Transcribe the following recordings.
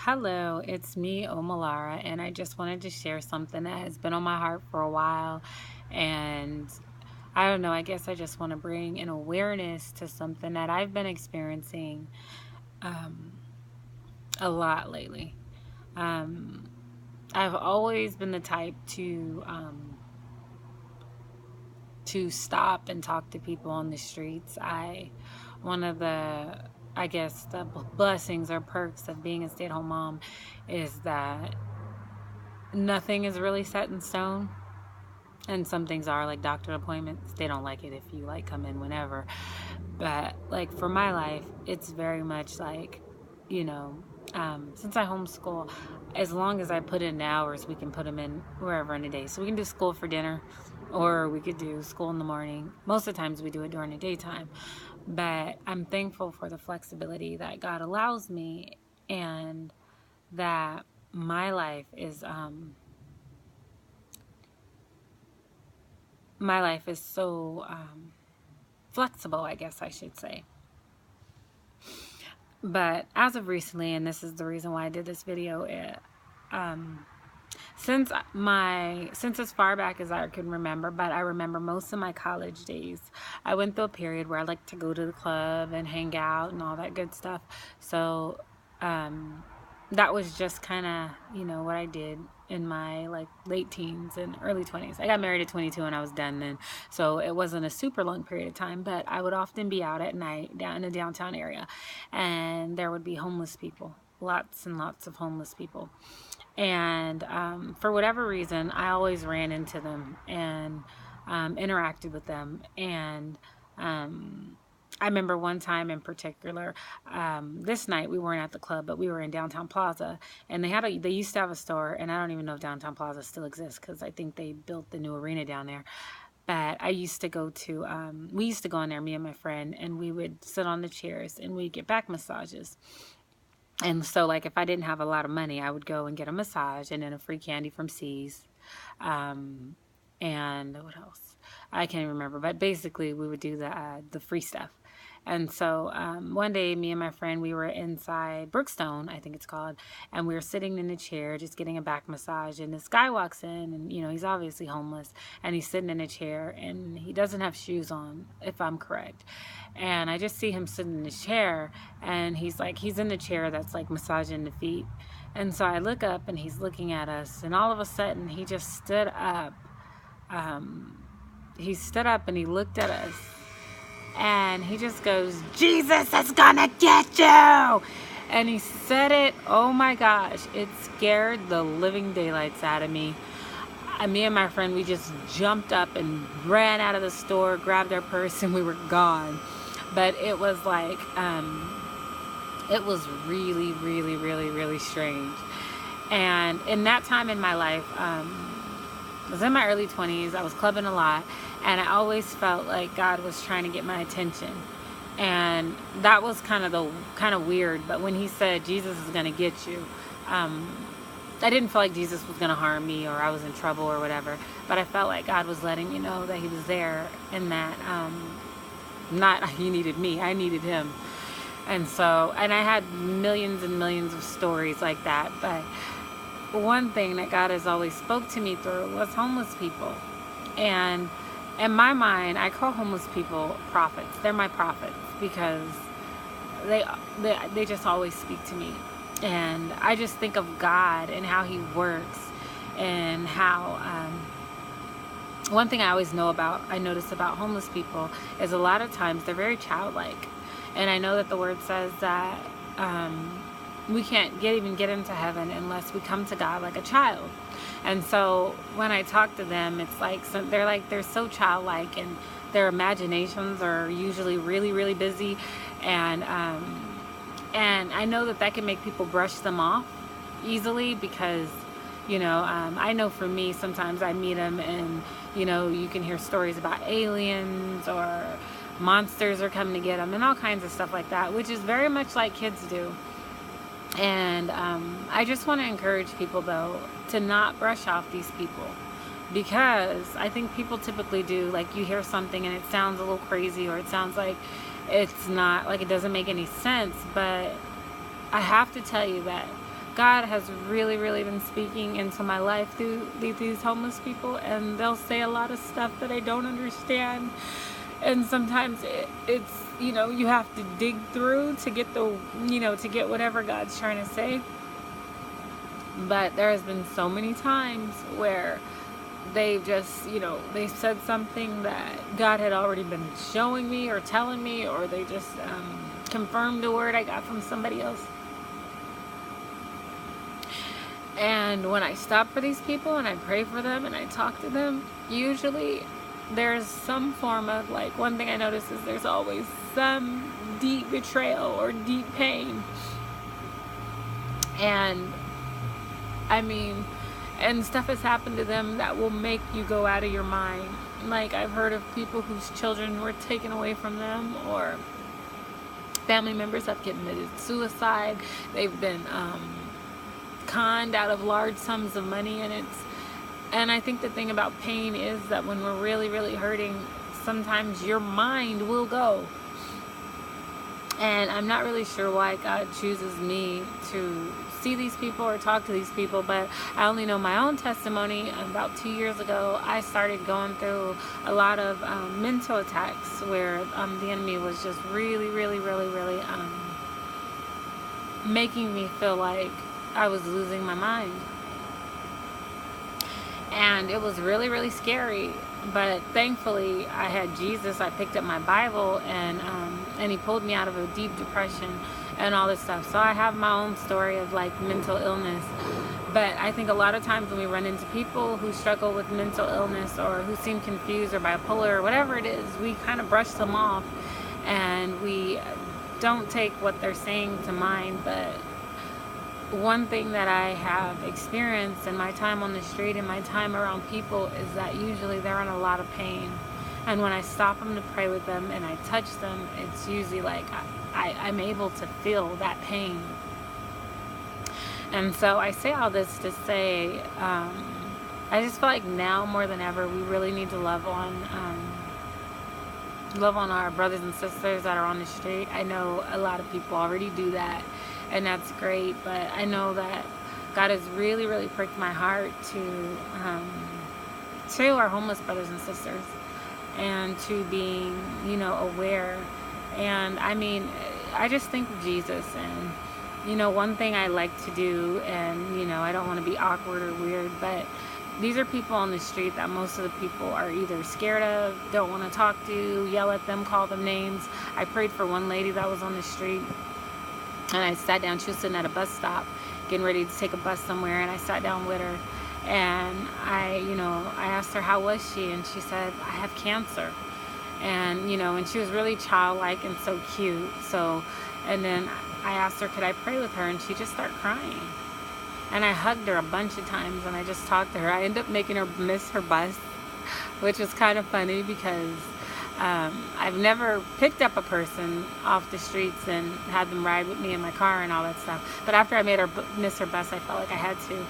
Hello, it's me, Omalara, and I just wanted to share something that has been on my heart for a while. And I don't know, I guess I just want to bring an awareness to something that I've been experiencing um, a lot lately. Um, I've always been the type to stop and talk to people on the streets. One of the, I guess, the blessings or perks of being a stay-at-home mom is that nothing is really set in stone, and some things are, like doctor appointments. They don't like it if you like come in whenever, but like for my life it's very much like, you know since I homeschool, as long as I put in the hours, we can put them in wherever in the day. So we can do school for dinner, or we could do school in the morning. Most of the times we do it during the daytime, but I'm thankful for the flexibility that God allows me, and that my life is so flexible, I guess I should say. But as of recently, and this is the reason why I did this video, um, since as far back as I can remember, but I remember most of my college days, I went through a period where I liked to go to the club and hang out and all that good stuff. So that was just kind of, what I did in my like late teens and early 20s. I got married at 22 and I was done then. So it wasn't a super long period of time, but I would often be out at night down in the downtown area, and there would be homeless people, lots and lots of homeless people. And for whatever reason, I always ran into them and interacted with them. And I remember one time in particular, this night we weren't at the club, but we were in Downtown Plaza, and they used to have a store, and I don't even know if Downtown Plaza still exists because I think they built the new arena down there. But I used to go to, we used to go in there, me and my friend, and we would sit on the chairs and we'd get back massages. And so, like, if I didn't have a lot of money, I would go and get a massage and then a free candy from C's. Um, and what else? I can't even remember. But basically, we would do the free stuff. And so one day, me and my friend, we were inside Brookstone, I think it's called, and we were sitting in a chair just getting a back massage. And this guy walks in, and, he's obviously homeless, and he's sitting in a chair, and he doesn't have shoes on, if I'm correct. And I just see him sitting in his chair, and he's in the chair that's like massaging the feet. And so I look up, and he's looking at us, and all of a sudden, he just stood up. He stood up, and he looked at us. And he just goes, "Jesus is gonna get you!" And he said it, oh my gosh, it scared the living daylights out of me. Me and my friend, we just jumped up and ran out of the store, grabbed our purse, and we were gone. But it was like, it was really, really, really, really strange. And in that time in my life, I was in my early 20s. I was clubbing a lot, and I always felt like God was trying to get my attention. And that was kind of weird. But when he said Jesus is going to get you, I didn't feel like Jesus was going to harm me or I was in trouble or whatever. But I felt like God was letting me know that he was there, and that not he needed me, I needed him. And I had millions and millions of stories like that. But one thing that God has always spoke to me through was homeless people. And in my mind, I call homeless people prophets. They're my prophets because they just always speak to me. And I just think of God and how he works, and how one thing I notice about homeless people is a lot of times they're very childlike. And I know that the word says that we can't even get into heaven unless we come to God like a child. And so when I talk to them, it's like they're so childlike, and their imaginations are usually really, really busy. And I know that can make people brush them off easily because, I know for me, sometimes I meet them, and, you can hear stories about aliens or monsters are coming to get them and all kinds of stuff like that, which is very much like kids do. And I just want to encourage people, though, to not brush off these people, because I think people typically do. Like, you hear something and it sounds a little crazy, or it sounds like it's not, like it doesn't make any sense. But I have to tell you that God has really, really been speaking into my life through these homeless people, and they'll say a lot of stuff that I don't understand. And sometimes it's, you have to dig through to get to get whatever God's trying to say. But there has been so many times where they've just, they said something that God had already been showing me or telling me, or they just confirmed a word I got from somebody else. And when I stop for these people and I pray for them and I talk to them, usually there's some form of, like, one thing I notice is there's always some deep betrayal or deep pain. And I mean, and stuff has happened to them that will make you go out of your mind. Like, I've heard of people whose children were taken away from them, or family members have committed suicide. They've been conned out of large sums of money, and I think the thing about pain is that when we're really, really hurting, sometimes your mind will go. And I'm not really sure why God chooses me to see these people or talk to these people, but I only know my own testimony. About 2 years ago, I started going through a lot of mental attacks where the enemy was just really, really, really, really making me feel like I was losing my mind. And it was really, really scary. But thankfully, I had Jesus. I picked up my Bible, and he pulled me out of a deep depression and all this stuff. So I have my own story of, like, mental illness. But I think a lot of times when we run into people who struggle with mental illness, or who seem confused or bipolar or whatever it is, we kind of brush them off, and we don't take what they're saying to mind. But one thing that I have experienced in my time on the street and my time around people is that usually they're in a lot of pain. And when I stop them to pray with them and I touch them, it's usually like I'm able to feel that pain. And so I say all this to say, I just feel like now more than ever, we really need to love on our brothers and sisters that are on the street. I know a lot of people already do that, and that's great, but I know that God has really, really pricked my heart to our homeless brothers and sisters, and to being, aware. And I mean, I just think of Jesus, and one thing I like to do, and I don't want to be awkward or weird, but these are people on the street that most of the people are either scared of, don't want to talk to, yell at them, call them names. I prayed for one lady that was on the street, and I sat down. She was sitting at a bus stop getting ready to take a bus somewhere, and I sat down with her, and I asked her how was she, and she said, I have cancer. And and she was really childlike and so cute. So, and then I asked her, could I pray with her? And she just started crying. And I hugged her a bunch of times, and I just talked to her. I ended up making her miss her bus, which was kind of funny because I've never picked up a person off the streets and had them ride with me in my car and all that stuff. But after I made her miss her bus, I felt like I had to.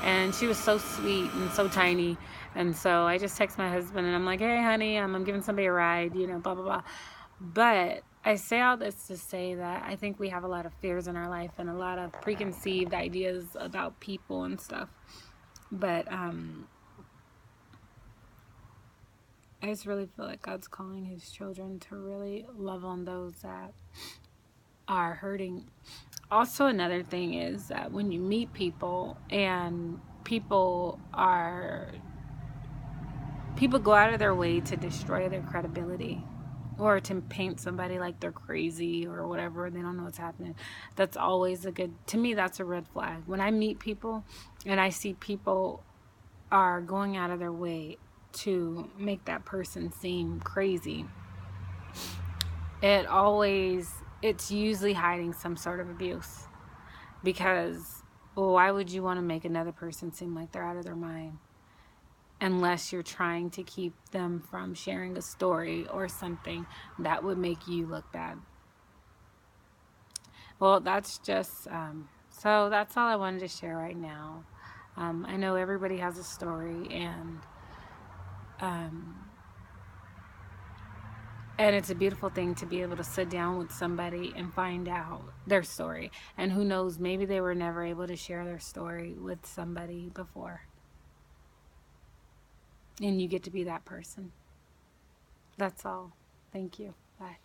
And she was so sweet and so tiny. And so I just text my husband, and I'm like, hey, honey, I'm giving somebody a ride, blah, blah, blah. But I say all this to say that I think we have a lot of fears in our life and a lot of preconceived ideas about people and stuff. But I just really feel like God's calling his children to really love on those that are hurting. Also, another thing is that when you meet people, and people go out of their way to destroy their credibility, or to paint somebody like they're crazy or whatever, they don't know what's happening. That's always to me, that's a red flag. When I meet people and I see people are going out of their way to make that person seem crazy, it's usually hiding some sort of abuse. Because, why would you want to make another person seem like they're out of their mind? Unless you're trying to keep them from sharing a story or something that would make you look bad. Well, that's just, so that's all I wanted to share right now. I know everybody has a story, and And it's a beautiful thing to be able to sit down with somebody and find out their story. And who knows, maybe they were never able to share their story with somebody before. And you get to be that person. That's all. Thank you. Bye.